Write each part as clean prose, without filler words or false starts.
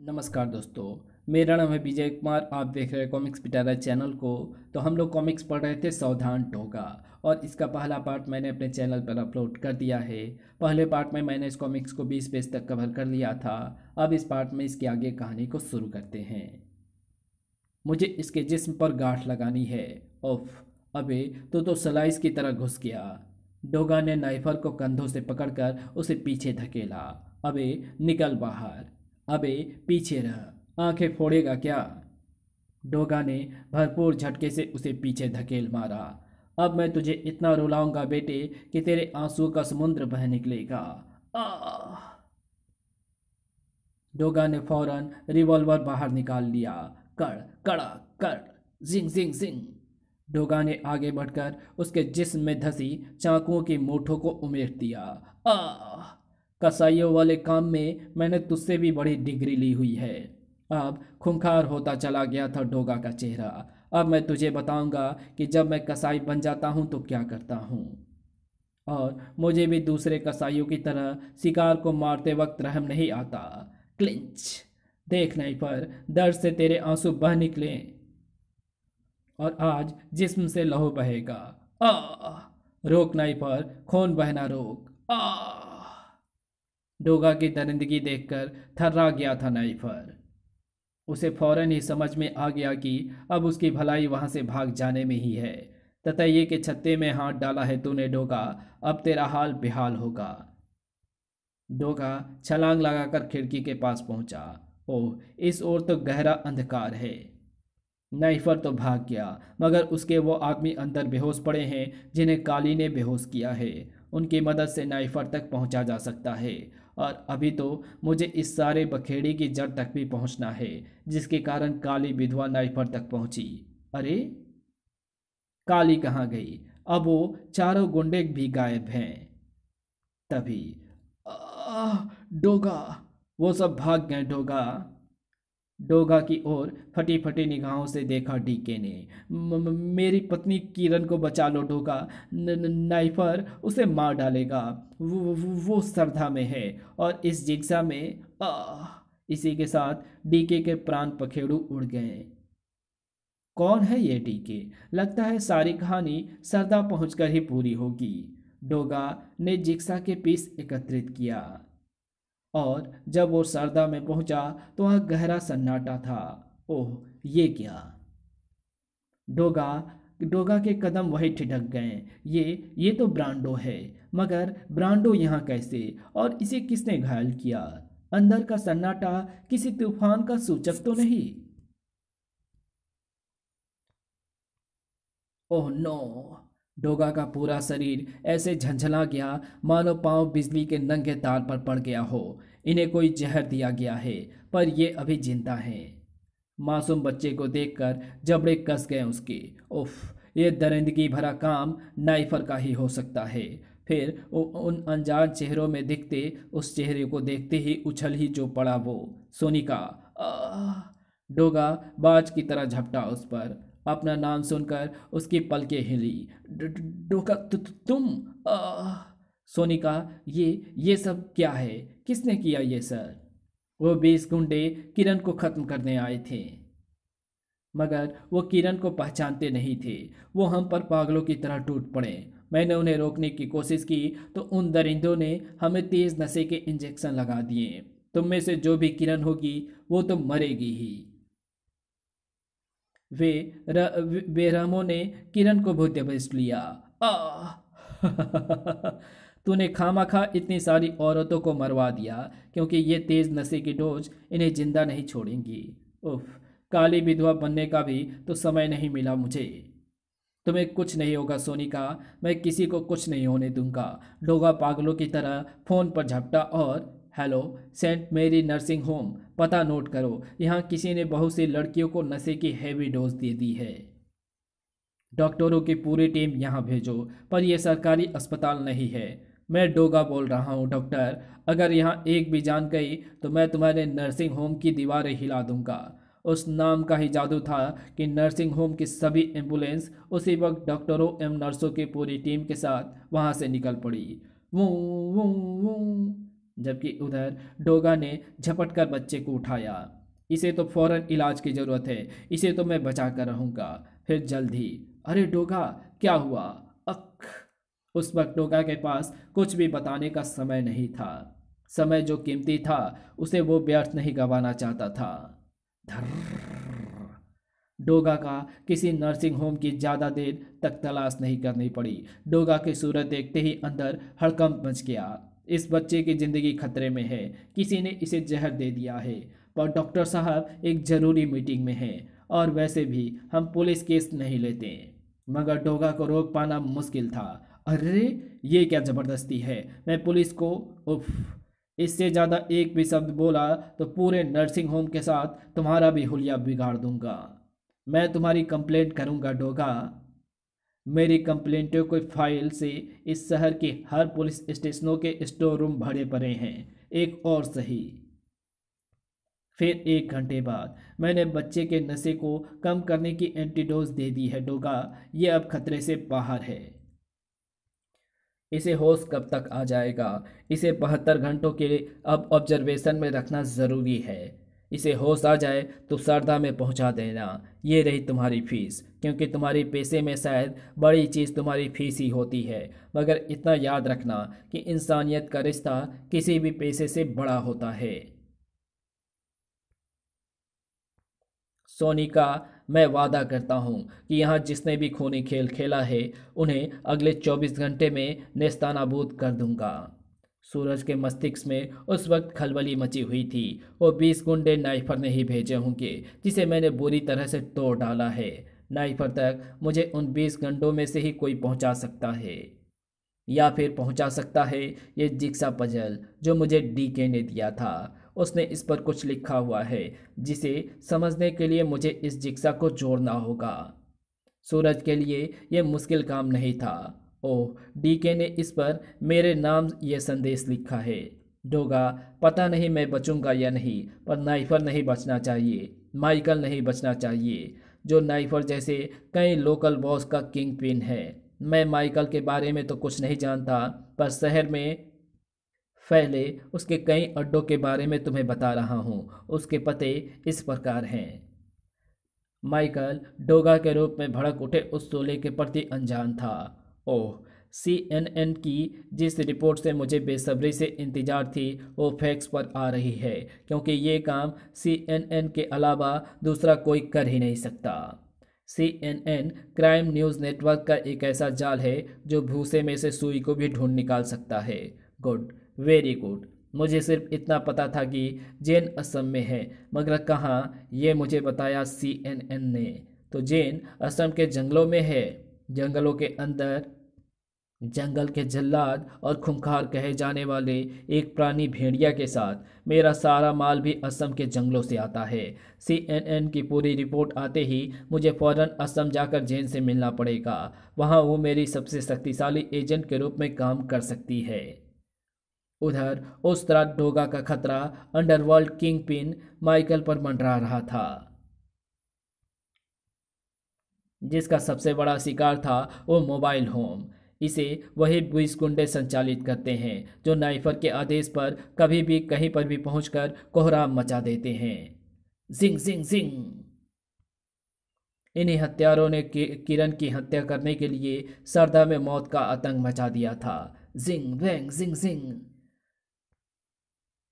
नमस्कार दोस्तों। मेरा नाम है विजय कुमार। आप देख रहे हैं कॉमिक्स पिटारा चैनल को। तो हम लोग कॉमिक्स पढ़ रहे थे सावधान टोगा, और इसका पहला पार्ट मैंने अपने चैनल पर अपलोड कर दिया है। पहले पार्ट में मैंने इस कॉमिक्स को 20 पेज तक कवर कर लिया था। अब इस पार्ट में इसके आगे कहानी को शुरू करते हैं। मुझे इसके जिस्म पर गांठ लगानी है। उफ, अबे तो सलाइस की तरह घुस गया। डोगा ने नाइफर को कंधों से पकड़कर उसे पीछे धकेला। अबे निकल बाहर। अबे पीछे रह, आंखें फोड़ेगा क्या? डोगा ने भरपूर झटके से उसे पीछे धकेल मारा। अब मैं तुझे इतना रुलाऊंगा बेटे कि तेरे आंसू का समुद्र बह निकलेगा। आह! डोगा ने फौरन रिवॉल्वर बाहर निकाल लिया। कड़ कड़ा कड़, जिंग जिंग जिंग। डोगा ने आगे बढ़कर उसके जिस्म में धसी चाकुओं की मूठों को उमेट दिया। आह! कसाईयों वाले काम में मैंने तुझसे भी बड़ी डिग्री ली हुई है। अब खूंखार होता चला गया था डोगा का चेहरा। अब मैं तुझे बताऊंगा कि जब मैं कसाई बन जाता हूं तो क्या करता हूं। और मुझे भी दूसरे कसाईयों की तरह शिकार को मारते वक्त रहम नहीं आता। क्लिंच। देख नहीं पर दर्द से तेरे आंसू बह निकले, और आज जिस्म से लहू बहेगा। आ रोक नहीं पर खून बहना रोक। आ डोगा की दरिंदगी देखकर थर्रा गया था नाइफर। उसे फौरन ही समझ में आ गया कि अब उसकी भलाई वहां से भाग जाने में ही है। तथा ये कि छत्ते में हाथ डाला है तूने डोगा, अब तेरा हाल बेहाल होगा। डोगा छलांग लगाकर खिड़की के पास पहुंचा। ओह, इस ओर तो गहरा अंधकार है। नाइफर तो भाग गया, मगर उसके वो आदमी अंदर बेहोश पड़े हैं जिन्हें काली ने बेहोश किया है। उनकी मदद से नाइफर तक पहुंचा जा सकता है। और अभी तो मुझे इस सारे बखेड़ी की जड़ तक भी पहुंचना है, जिसके कारण काली विधवा नाइफर तक पहुंची। अरे, काली कहाँ गई? अब वो चारों गुंडे भी गायब हैं। तभी डोगा! वो सब भाग गए डोगा। डोगा की ओर फटी फटी निगाहों से देखा डीके ने। मेरी पत्नी किरण को बचा लो डोगा। नाइफर उसे मार डालेगा। वो सरधा में है, और इस जिग्सा में इसी के साथ डीके के प्राण पखेरु उड़ गए। कौन है ये डीके? लगता है सारी कहानी सरदा पहुंचकर ही पूरी होगी। डोगा ने जिग्सा के पीस एकत्रित किया, और जब वो सरदा में पहुंचा तो वह गहरा सन्नाटा था। ओह, ये क्या! डोगा डोगा के कदम वही ठिठक गए। ये तो ब्रांडो है। मगर ब्रांडो यहाँ कैसे, और इसे किसने घायल किया? अंदर का सन्नाटा किसी तूफान का सूचक तो नहीं? Oh no! डोगा का पूरा शरीर ऐसे झंझला गया मानो पांव बिजली के नंगे तार पर पड़ गया हो। इन्हें कोई जहर दिया गया है, पर ये अभी जिंदा हैं। मासूम बच्चे को देखकर जबड़े कस गए उसके। उफ, ये दरिंदगी भरा काम नाइफर का ही हो सकता है। फिर उन अनजान चेहरों में दिखते उस चेहरे को देखते ही उछल ही जो पड़ा वो सोनिका। आह! डोगा बाज की तरह झपटा उस पर। अपना नाम सुनकर उसकी पलकें हिली। डोगा, तुम! आह! सोनिका, ये सब क्या है? किसने किया ये सर? वो 20 गुंडे किरण को खत्म करने आए थे, मगर वो किरण को पहचानते नहीं थे। वो हम पर पागलों की तरह टूट पड़े। मैंने उन्हें रोकने की कोशिश की तो उन दरिंदों ने हमें तेज नशे के इंजेक्शन लगा दिए। तुम में से जो भी किरण होगी वो तो मरेगी ही। बेरहमों ने किरण को भूत दबोच लिया। आह! तूने खामखा इतनी सारी औरतों को मरवा दिया, क्योंकि ये तेज नशे की डोज इन्हें जिंदा नहीं छोड़ेंगी। उफ, काली विधवा बनने का भी तो समय नहीं मिला मुझे। तुम्हें कुछ नहीं होगा सोनिका, मैं किसी को कुछ नहीं होने दूंगा। डोगा पागलों की तरह फोन पर झपटा और हेलो, सेंट मेरी नर्सिंग होम, पता नोट करो। यहाँ किसी ने बहुत सी लड़कियों को नशे की हैवी डोज दे दी है। डॉक्टरों की पूरी टीम यहाँ भेजो। पर यह सरकारी अस्पताल नहीं है। मैं डोगा बोल रहा हूँ डॉक्टर। अगर यहाँ एक भी जान गई तो मैं तुम्हारे नर्सिंग होम की दीवारें हिला दूंगा। उस नाम का ही जादू था कि नर्सिंग होम की सभी एम्बुलेंस उसी वक्त डॉक्टरों एवं नर्सों की पूरी टीम के साथ वहाँ से निकल पड़ी। वो वो वो जबकि उधर डोगा ने झपट कर बच्चे को उठाया। इसे तो फौरन इलाज की जरूरत है, इसे तो मैं बचा कर रहूंगा, फिर जल्द ही। अरे डोगा, क्या हुआ? अख। उस वक्त डोगा के पास कुछ भी बताने का समय नहीं था। समय जो कीमती था उसे वो व्यर्थ नहीं गंवाना चाहता था। धर्र। डोगा का किसी नर्सिंग होम की ज़्यादा देर तक तलाश नहीं करनी पड़ी। डोगा की सूरत देखते ही अंदर हड़कंप मच गया। इस बच्चे की जिंदगी खतरे में है, किसी ने इसे जहर दे दिया है। पर डॉक्टर साहब एक ज़रूरी मीटिंग में हैं, और वैसे भी हम पुलिस केस नहीं लेते। मगर डोगा को रोक पाना मुश्किल था। अरे ये क्या ज़बरदस्ती है! मैं पुलिस को... उफ! इससे ज़्यादा एक भी शब्द बोला तो पूरे नर्सिंग होम के साथ तुम्हारा भी हुलिया बिगाड़ दूंगा। मैं तुम्हारी कंप्लेंट करूंगा डोगा। मेरी कंप्लेंटों की फाइल से इस शहर के हर पुलिस स्टेशनों के स्टोर रूम भरे पड़े हैं। एक और सही। फिर 1 घंटे बाद मैंने बच्चे के नशे को कम करने की एंटीडोज दे दी है डोगा। ये अब खतरे से बाहर है। इसे होश कब तक आ जाएगा? इसे 72 घंटों के अब ऑब्जर्वेशन में रखना ज़रूरी है। इसे होश आ जाए तो सरदा में पहुंचा देना। ये रही तुम्हारी फीस, क्योंकि तुम्हारी पैसे में शायद बड़ी चीज़ तुम्हारी फीस ही होती है। मगर इतना याद रखना कि इंसानियत का रिश्ता किसी भी पैसे से बड़ा होता है। सोनिका, मैं वादा करता हूँ कि यहाँ जिसने भी खूनी खेल खेला है उन्हें अगले 24 घंटे में नेस्तानाबूद कर दूंगा। सूरज के मस्तिष्क में उस वक्त खलबली मची हुई थी। वो 20 गुंडे नाइफर ने ही भेजे होंगे, जिसे मैंने बुरी तरह से तोड़ डाला है। नाइफर तक मुझे उन 20 घंटों में से ही कोई पहुँचा सकता है, या फिर पहुंचा सकता है ये जिक्सा पजल जो मुझे डीके ने दिया था। उसने इस पर कुछ लिखा हुआ है, जिसे समझने के लिए मुझे इस जिक्सा को जोड़ना होगा। सूरज के लिए यह मुश्किल काम नहीं था। ओह, डीके ने इस पर मेरे नाम ये संदेश लिखा है। डोगा, पता नहीं मैं बचूंगा या नहीं, पर नाइफर नहीं बचना चाहिए, माइकल नहीं बचना चाहिए, जो नाइफर जैसे कई लोकल बॉस का किंग पिन है। मैं माइकल के बारे में तो कुछ नहीं जानता, पर शहर में फैले उसके कई अड्डों के बारे में तुम्हें बता रहा हूँ। उसके पते इस प्रकार हैं। माइकल डोगा के रूप में भड़क उठे उस शोले के प्रति अनजान था। ओह, CNN की जिस रिपोर्ट से मुझे बेसब्री से इंतजार थी वो फैक्स पर आ रही है, क्योंकि ये काम CNN के अलावा दूसरा कोई कर ही नहीं सकता। CNN क्राइम न्यूज़ नेटवर्क का एक ऐसा जाल है जो भूसे में से सुई को भी ढूंढ निकाल सकता है। Good, very good. मुझे सिर्फ इतना पता था कि जेन असम में है, मगर कहाँ, ये मुझे बताया CNN ने। तो जेन असम के जंगलों में है, जंगलों के अंदर। जंगल के जल्लाद और खूंखार कहे जाने वाले एक प्राणी भेड़िया के साथ। मेरा सारा माल भी असम के जंगलों से आता है। CNN की पूरी रिपोर्ट आते ही मुझे फौरन असम जाकर जैन से मिलना पड़ेगा। वहाँ वो मेरी सबसे शक्तिशाली एजेंट के रूप में काम कर सकती है। उधर उस तरह डोगा का खतरा अंडरवर्ल्ड किंग पिन माइकल पर मंडरा रहा था, जिसका सबसे बड़ा शिकार था वो मोबाइल होम। इसे वही 20 गुंडे संचालित करते हैं जो नाइफर के आदेश पर कभी भी कहीं पर भी पहुंचकर कोहराम मचा देते हैं। जिंग जिंग जिंग। इन्हीं हत्यारों ने किरण की हत्या करने के लिए सरदा में मौत का आतंक मचा दिया था। जिंग वैंग जिंग जिंग।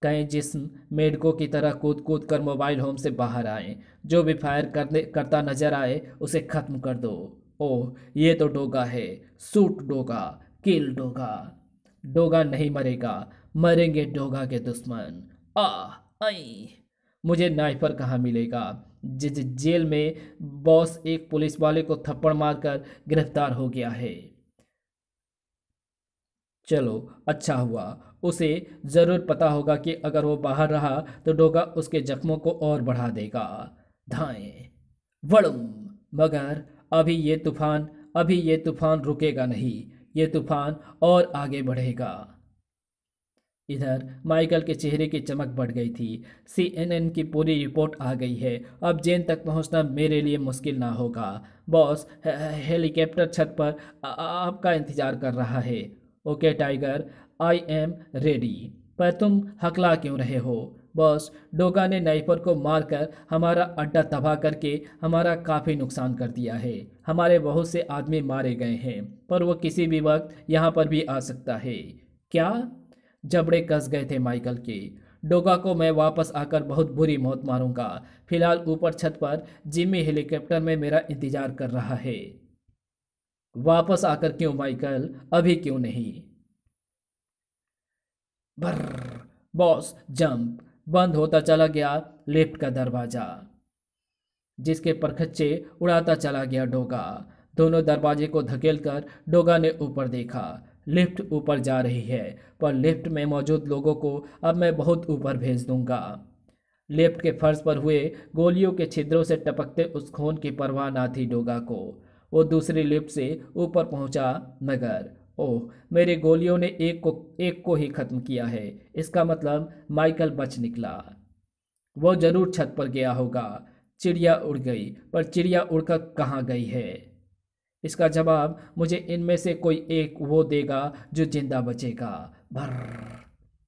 कई जिस्म मेढकों की तरह कूद कूद कर मोबाइल होम से बाहर आए। जो भी फायर करता नजर आए उसे खत्म कर दो। ओह, ये तो डोगा है। सूट डोगा, किल डोगा। डोगा नहीं मरेगा, मरेंगे डोगा के दुश्मन। आ आई। मुझे नाइफर कहाँ मिलेगा? जेल में बॉस एक पुलिस वाले को थप्पड़ मारकर गिरफ्तार हो गया है। चलो, अच्छा हुआ। उसे ज़रूर पता होगा कि अगर वो बाहर रहा तो डोगा उसके जख्मों को और बढ़ा देगा। धाएं, वड़ुम। मगर अभी ये तूफान रुकेगा नहीं। ये तूफान और आगे बढ़ेगा। इधर माइकल के चेहरे की चमक बढ़ गई थी। CNN की पूरी रिपोर्ट आ गई है। अब जेन तक पहुंचना मेरे लिए मुश्किल ना होगा। बॉस, हेलीकॉप्टर छत पर आपका इंतजार कर रहा है। Okay tiger, I am ready. पर तुम हकला क्यों रहे हो? बॉस, डोगा ने नाइपर को मारकर हमारा अड्डा तबाह करके हमारा काफ़ी नुकसान कर दिया है। हमारे बहुत से आदमी मारे गए हैं, पर वो किसी भी वक्त यहाँ पर भी आ सकता है। क्या? जबड़े कस गए थे माइकल के। डोगा को मैं वापस आकर बहुत बुरी मौत मारूंगा। फिलहाल ऊपर छत पर जिम्मी हेलीकॉप्टर में मेरा इंतजार कर रहा है। वापस आकर क्यों माइकल? अभी क्यों नहीं? बर्र। Boss, jump. बंद होता चला गया लिफ्ट का दरवाजा, जिसके परखच्चे उड़ाता चला गया डोगा। दोनों दरवाजे को धकेलकर डोगा ने ऊपर देखा। लिफ्ट ऊपर जा रही है, पर लिफ्ट में मौजूद लोगों को अब मैं बहुत ऊपर भेज दूंगा। लिफ्ट के फर्श पर हुए गोलियों के छिद्रों से टपकते उस खून की परवाह ना थी डोगा को। वो दूसरी लिफ्ट से ऊपर पहुंचा, मगर ओह, मेरी गोलियों ने एक को ही खत्म किया है। इसका मतलब माइकल बच निकला। वो जरूर छत पर गया होगा। चिड़िया उड़ गई, पर चिड़िया उड़कर कहाँ गई है? इसका जवाब मुझे इनमें से कोई एक वो देगा जो जिंदा बचेगा। भर्र।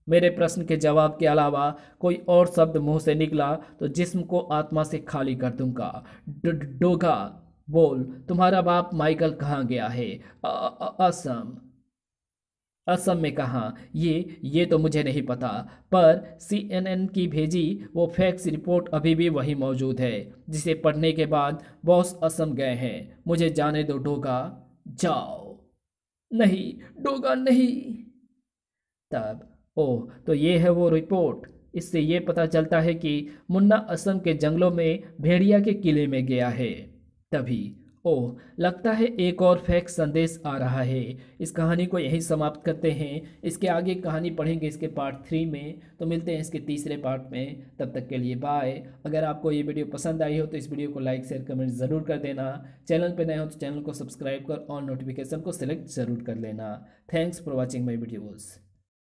मेरे प्रश्न के जवाब के अलावा कोई और शब्द मुंह से निकला तो जिस्म को आत्मा से खाली कर दूंगा। डोगा, बोल, तुम्हारा बाप माइकल कहाँ गया है? असम। असम में कहाँ? ये तो मुझे नहीं पता, पर CNN की भेजी वो फैक्स रिपोर्ट अभी भी वही मौजूद है, जिसे पढ़ने के बाद बॉस असम गए हैं। मुझे जाने दो डोगा, जाओ। नहीं डोगा, नहीं। तब ओह, तो ये है वो रिपोर्ट। इससे ये पता चलता है कि मुन्ना असम के जंगलों में भेड़िया के किले में गया है। तभी ओह, लगता है एक और फैक्स संदेश आ रहा है। इस कहानी को यहीं समाप्त करते हैं। इसके आगे कहानी पढ़ेंगे इसके पार्ट 3 में। तो मिलते हैं इसके तीसरे पार्ट में। तब तक के लिए बाय। अगर आपको ये वीडियो पसंद आई हो तो इस वीडियो को लाइक शेयर कमेंट ज़रूर कर देना। चैनल पर नए हो तो चैनल को सब्सक्राइब कर ऑन नोटिफिकेशन को सिलेक्ट ज़रूर कर लेना। Thanks for watching my videos.